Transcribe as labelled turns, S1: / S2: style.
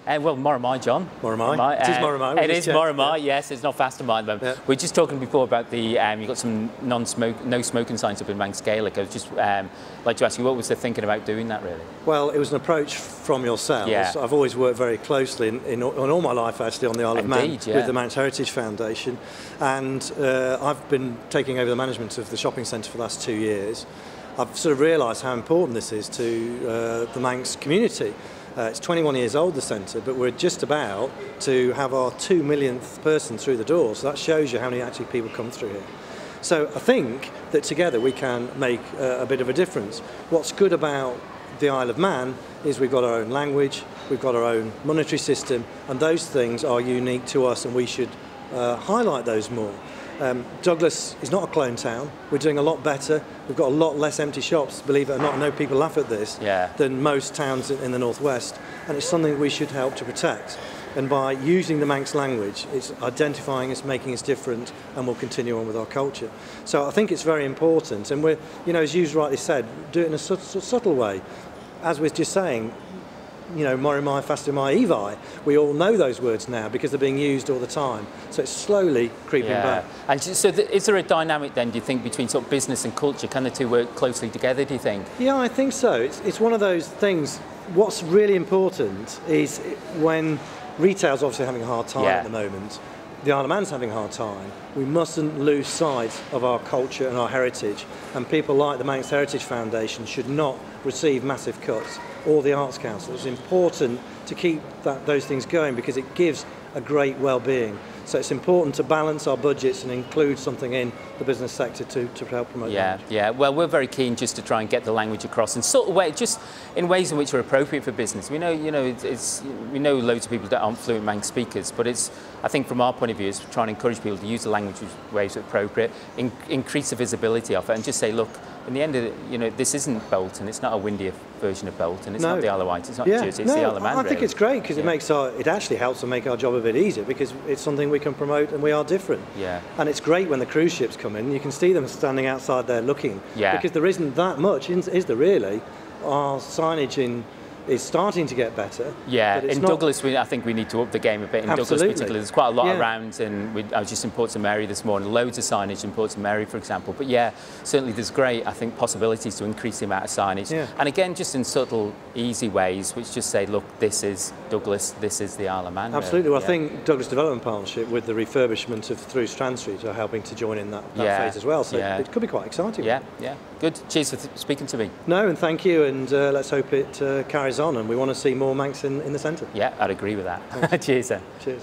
S1: Well, Moramai, John.
S2: Moramai. It is Moramai.
S1: It is Moramai, yes. It's not Fastermai at the moment. Yeah. We were just talking before about the, you've got some no smoking signs up in Manx Gaelic. I was just like to ask you, what was the thinking about doing that, really?
S2: Well, it was an approach from yourselves. Yeah. I've always worked very closely in all my life, actually, on the Isle of Man with the Manx Heritage Foundation. And I've been taking over the management of the shopping centre for the last 2 years. I've sort of realised how important this is to the Manx community. It's 21 years old, the centre, but we're just about to have our 2 millionth person through the door, so that shows you how many actually people come through here. So I think that together we can make a bit of a difference. What's good about the Isle of Man is we've got our own language, we've got our own monetary system, and those things are unique to us, and we should highlight those more. Douglas is not a clone town. We're doing a lot better. We've got a lot less empty shops, believe it or not. I know people laugh at this, than most towns in the northwest, and it's something we should help to protect. And by using the Manx language, it's identifying us, making us different, and we'll continue on with our culture. So I think it's very important, and we're, as you rightly said, do it in a subtle way. As we're just saying, Moramai, Fastermai, Evi, we all know those words now because they're being used all the time. So it's slowly creeping back.
S1: And so is there a dynamic then, do you think, between sort of business and culture? Can the two work closely together, do you think?
S2: Yeah, I think so. It's one of those things. What's really important is when retail's obviously having a hard time at the moment, the Isle of Man's having a hard time, we mustn't lose sight of our culture and our heritage, and people like the Manx Heritage Foundation should not receive massive cuts, or the Arts Council. It's important to keep those things going because it gives a great well-being. So it's important to balance our budgets and include something in the business sector to help promote language.
S1: Yeah. Well, we're very keen just to try and get the language across in sort of way, just in ways in which are appropriate for business. We know, we know loads of people that aren't fluent Manx speakers, but I think from our point of view, it's trying to encourage people to use the language in ways that are appropriate, increase the visibility of it, and just say, look, in the end of it, this isn't Bolton. It's not a windier version of Bolton. It's not the Isle of Wight. It's not Jersey. It's the Isle of Man.
S2: I think it's great because it actually helps to make our job a bit easier because it's something we can promote and we are different.
S1: Yeah.
S2: And it's great when the cruise ships come in. You can see them standing outside there looking. Yeah. Because there isn't that much, is there really? Our signage is starting to get better.
S1: Yeah, in Douglas, I think we need to up the game a bit. In Douglas particularly, there's quite a lot around, and I was just in Ports of Mary this morning, loads of signage in Ports of Mary, for example. But yeah, certainly there's great, I think, possibilities to increase the amount of signage. Yeah. And again, just in subtle, easy ways, which just say, look, this is Douglas, this is the Isle of Man.
S2: Absolutely. Well, I think Douglas Development Partnership with the refurbishment through Strand Street are helping to join in that phase as well. So it could be quite exciting.
S1: Yeah. Good. Cheers for speaking to me.
S2: No, and thank you, and let's hope it carries on, and we want to see more Manx in the centre.
S1: Yeah, I'd agree with that. Cheers, sir.
S2: Cheers.